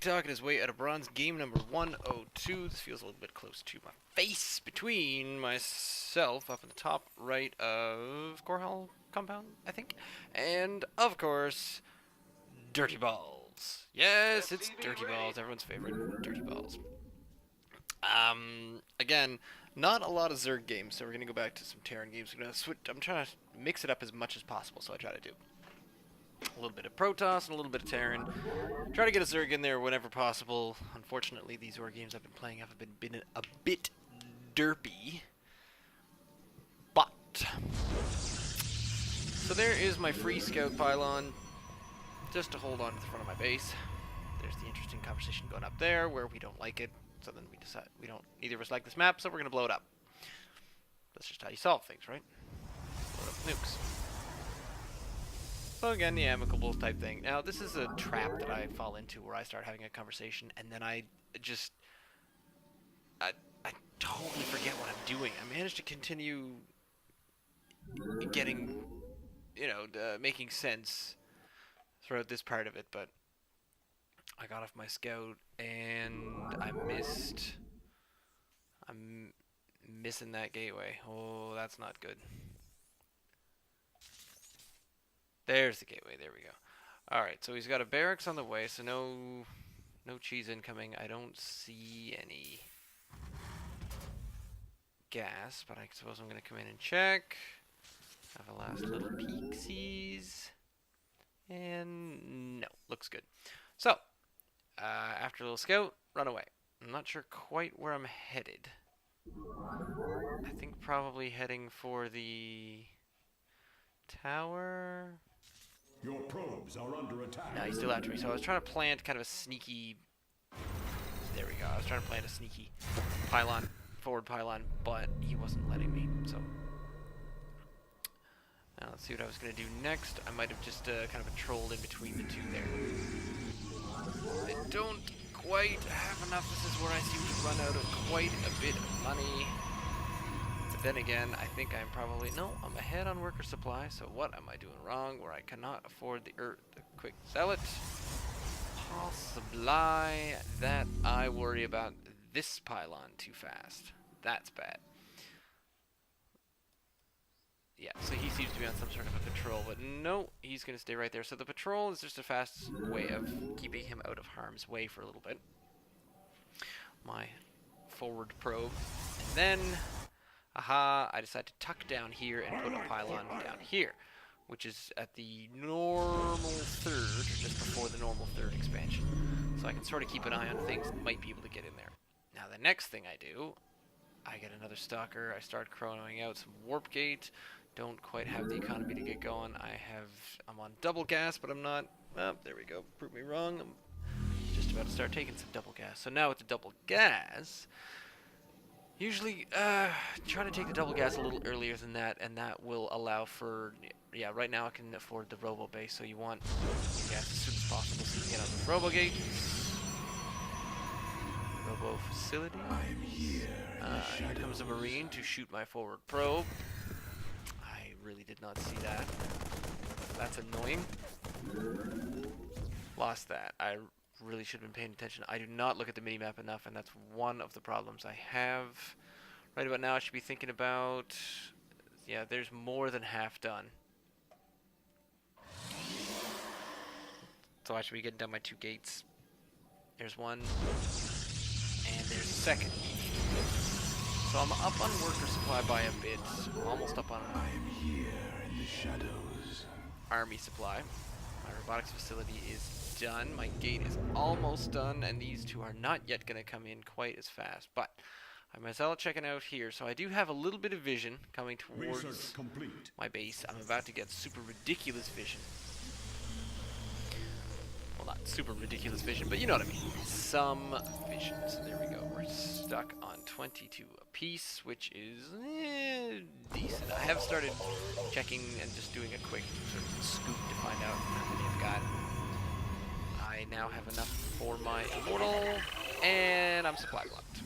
talking his way out of bronze. Game number 102. This feels a little bit close to my face. Between myself up in the top right of Corehall Compound, I think. And, of course, Dirtyballz. Yes, it's Dirtyballz. Everyone's favorite Dirtyballz. Again, not a lot of Zerg games, so we're going to go back to some Terran games. I'm trying to mix it up as much as possible, so I try to do a little bit of Protoss and a little bit of Terran. Try to get a Zerg in there whenever possible. Unfortunately, these war games I've been playing have been a bit derpy. But so there is my free scout pylon, just to hold on to the front of my base. There's the interesting conversation going up there where we don't like it. So then we decide neither of us like this map, so we're gonna blow it up. That's just how you solve things, right? Blow it up with nukes. So again, the amicable type thing. Now, this is a trap that I fall into where I start having a conversation and then I totally forget what I'm doing. I managed to continue getting, making sense throughout this part of it, but I got off my scout and I'm missing that gateway. Oh, that's not good. There's the gateway. There we go. Alright, so he's got a barracks on the way, so no cheese incoming. I don't see any gas, but I suppose I'm going to come in and check. Have a last little peeksies. And no, looks good. So, after a little scout, run away. I'm not sure quite where I'm headed. I think probably heading for the tower. Your probes are under attack. No, he's still after me. So I was trying to plant kind of a sneaky... There we go. I was trying to plant a sneaky pylon, forward pylon, but he wasn't letting me. So now let's see what I was going to do next. I might have just kind of trolled in between the two there. I don't quite have enough. This is where I seem to run out of quite a bit of money. But then again, I think I'm probably... No, I'm ahead on worker supply, so what am I doing wrong where I cannot afford the quick sell it? Possibly that I worry about this pylon too fast. That's bad. Yeah, so he seems to be on some sort of a patrol, but no, he's going to stay right there. So the patrol is just a fast way of keeping him out of harm's way for a little bit. My forward probe. And then, aha, I decide to tuck down here and put a pylon down here, which is at the normal third, or just before the normal third expansion. So I can sort of keep an eye on things that might be able to get in there. Now the next thing I do, I get another stalker, I start chronoing out some warp gate. Don't quite have the economy to get going. I'm on double gas, but I'm not. Oh, there we go. Prove me wrong. I'm just about to start taking some double gas. So now with the double gas, usually try to take the double gas a little earlier than that, and that will allow for. Yeah, right now I can afford the robo base, so you want gas as soon as possible so you can get on the robo gate. Robo facility. I'm here. Here comes a marine to shoot my forward probe. Really did not see that. That's annoying. Lost that. I really should have been paying attention. I do not look at the minimap enough, and that's one of the problems I have. Right about now I should be thinking about... Yeah, there's more than half done. So I should be getting done my 2 gates. There's one. And there's a second. So I'm up on worker supply by a bit. I'm almost up on Here in the shadows. army supply. My robotics facility is done. My gate is almost done, and these two are not yet going to come in quite as fast. But I have my zealot checking out here, so I do have a little bit of vision coming towards my base. I'm about to get super ridiculous vision. Well, not super ridiculous vision, but you know what I mean. Some vision. So there we go. We're stuck on 22 apiece, which is decent. I have started checking and just doing a quick sort of scoop to find out how many I've got. I now have enough for my immortal, and I'm supply blocked.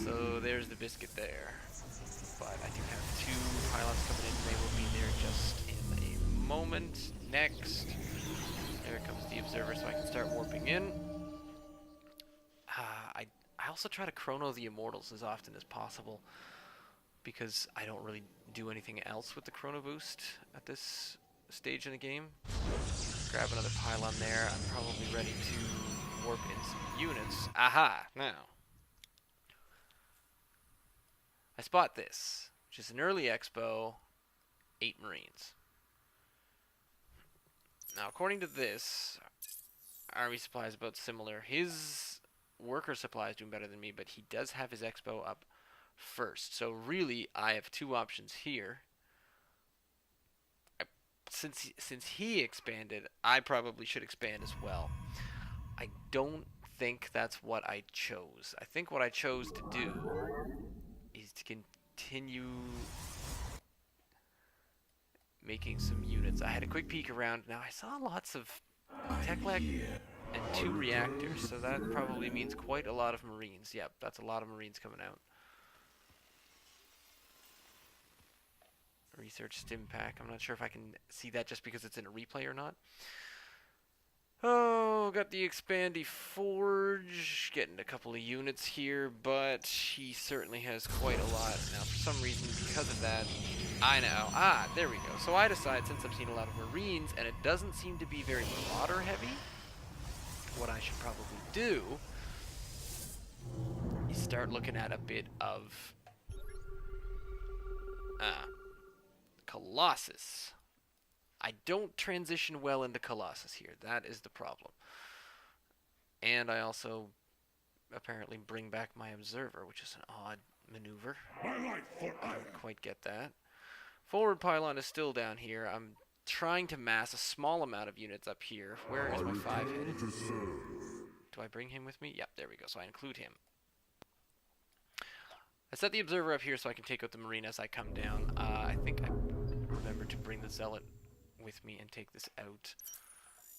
So there's the biscuit there. But I do have 2 pylons coming in. They will be there just in a moment. Next, There comes the observer, so I can start warping in. I also try to chrono the immortals as often as possible, because I don't really do anything else with the chrono boost at this stage in the game. Grab another pylon there. I'm probably ready to warp in some units. Aha! Now. I spot this, which is an early expo, 8 Marines. Now, according to this, army supply is about similar. His worker supply is doing better than me, but he does have his expo up first. So really, I have two options here. Since he expanded, I probably should expand as well. I don't think that's what I chose. I think what I chose to do is to continue making some units. I had a quick peek around. Now I saw lots of Tech-Lec and 2 reactors, so that probably means quite a lot of Marines. Yep, that's a lot of Marines coming out. Research stim pack. I'm not sure if I can see that just because it's in a replay or not. Oh, got the Expandy Forge, getting a couple of units here, but he certainly has quite a lot. Now, for some reason, because of that, I know. Ah, there we go. So I decide, since I've seen a lot of Marines, and it doesn't seem to be very Marauder heavy, what I should probably do is start looking at a bit of Colossus. I don't transition well into Colossus here. That is the problem. And I also apparently bring back my Observer, which is an odd maneuver. I don't quite get that. Forward pylon is still down here. I'm trying to mass a small amount of units up here. Where is my 5 headed? Do I bring him with me? Yep, there we go. So I include him. I set the Observer up here so I can take out the Marine as I come down. I think I remember to bring the Zealot with me and take this out.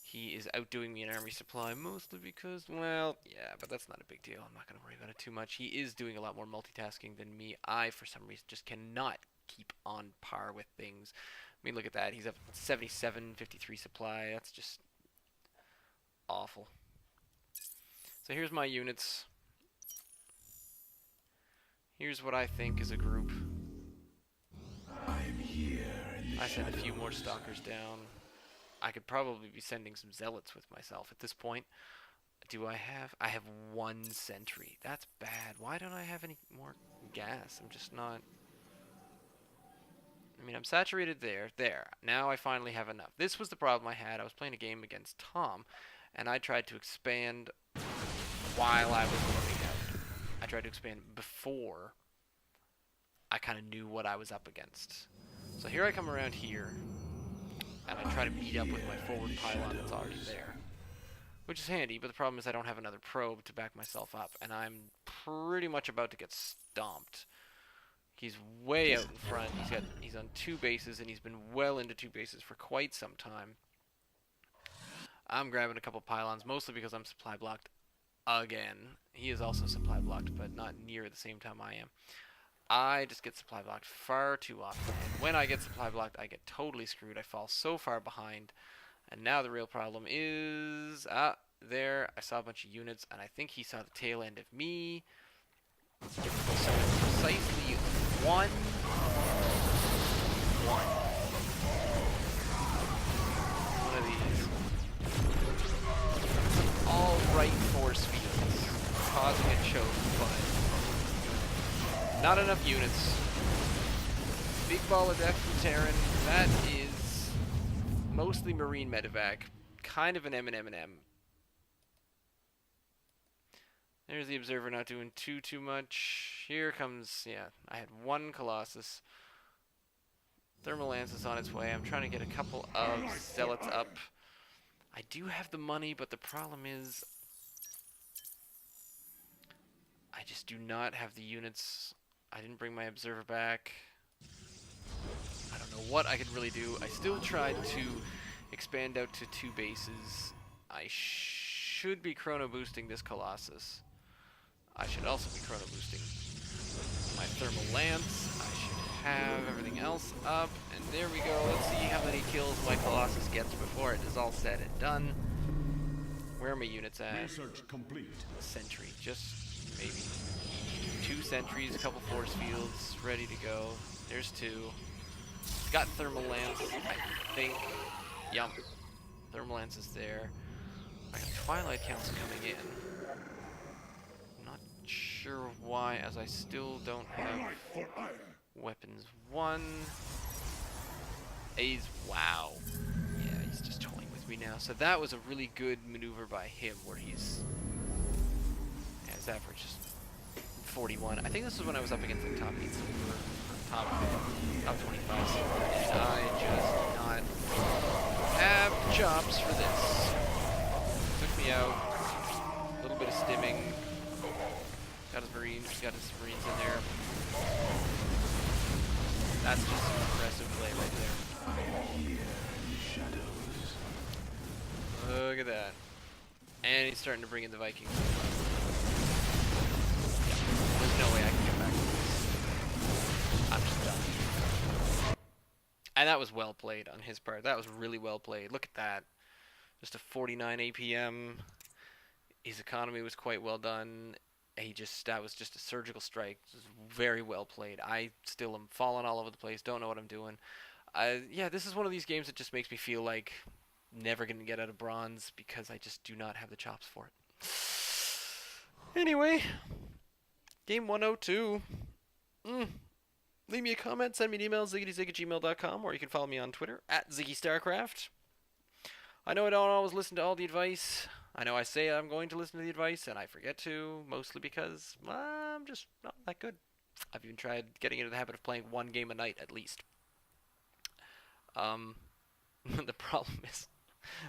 He is outdoing me in army supply, mostly because, well, yeah, but that's not a big deal. I'm not going to worry about it too much. He is doing a lot more multitasking than me. I, for some reason, just cannot keep on par with things. I mean, look at that. He's up 77, 53 supply. That's just awful. So here's my units. Here's what I think is a group. I'm here in the I sent a few shadows. more stalkers down. I could probably be sending some zealots with myself at this point. Do I have? I have 1 sentry. That's bad. Why don't I have any more gas? I'm just not. I mean, I'm saturated there. There. Now I finally have enough. This was the problem I had. I was playing a game against Tom, and I tried to expand while I was loading out. I tried to expand before I kind of knew what I was up against. So here I come around here, and I try to meet up with my forward pylon that's already there, which is handy, but the problem is I don't have another probe to back myself up, and I'm pretty much about to get stomped. He's way out in front. He's on 2 bases, and he's been well into 2 bases for quite some time. I'm grabbing a couple pylons, mostly because I'm supply blocked again. He is also supply blocked, but not near the same time I am. I just get supply blocked far too often, and when I get supply blocked, I get totally screwed. I fall so far behind, and now the real problem is, there, I saw a bunch of units, and I think he saw the tail end of me. So precisely one of these. All right force fields, causing a choke, but not enough units. Big ball of death from Terran. That is mostly Marine medevac, kind of an M&M. There's the Observer not doing too much. Here comes, yeah, I had 1 Colossus. Thermal Lance is on its way. I'm trying to get a couple of Zealots up. I do have the money, but the problem is I just do not have the units. I didn't bring my Observer back. I don't know what I could really do. I still tried to expand out to 2 bases. I should be chrono boosting this Colossus. I should also be chrono boosting my Thermal Lance. I should have everything else up, and there we go. Let's see how many kills my Colossus gets before it is all said and done. Where are my units at? Research complete. Sentry, just maybe 2 sentries, a couple force fields, ready to go. There's 2. Got thermal lance, I think. Yum. Thermal lance is there. I got Twilight Council coming in. Not sure why, as I still don't have weapons 1. Wow. Yeah, he's just toying with me now. So that was a really good maneuver by him, where he's... Yeah, his average is 41. I think this is when I was up against like top 8 silver, top 25 silver, and I just did not have the chops for this. Took me out. A little bit of stimming. Got his marines in there. That's just some impressive play right there. Look at that. And he's starting to bring in the Vikings. There's no way I can get back to this. I'm just done. And that was well played on his part. That was really well played. Look at that. Just a 49 APM. His economy was quite well done. That was just a surgical strike. It was very well played. I still am falling all over the place. Don't know what I'm doing. Yeah, this is one of these games that just makes me feel like never going to get out of bronze because I just do not have the chops for it. Anyway, game 102. Leave me a comment, send me an email, ziggyzig@gmail.com, or you can follow me on Twitter, @ZiggyStarcraft. I know I don't always listen to all the advice. I know I say I'm going to listen to the advice, and I forget to, mostly because I'm just not that good. I've even tried getting into the habit of playing 1 game a night, at least. The problem is,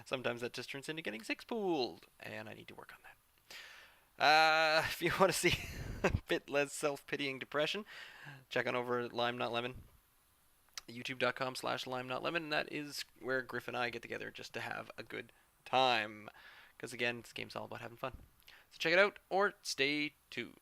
sometimes that just turns into getting 6 pooled, and I need to work on that. If you want to see a bit less self-pitying depression, check on over at Lime Not Lemon, youtube.com/Lime Not Lemon, and that is where Griff and I get together just to have a good time. Because again, this game's all about having fun. So check it out, or stay tuned.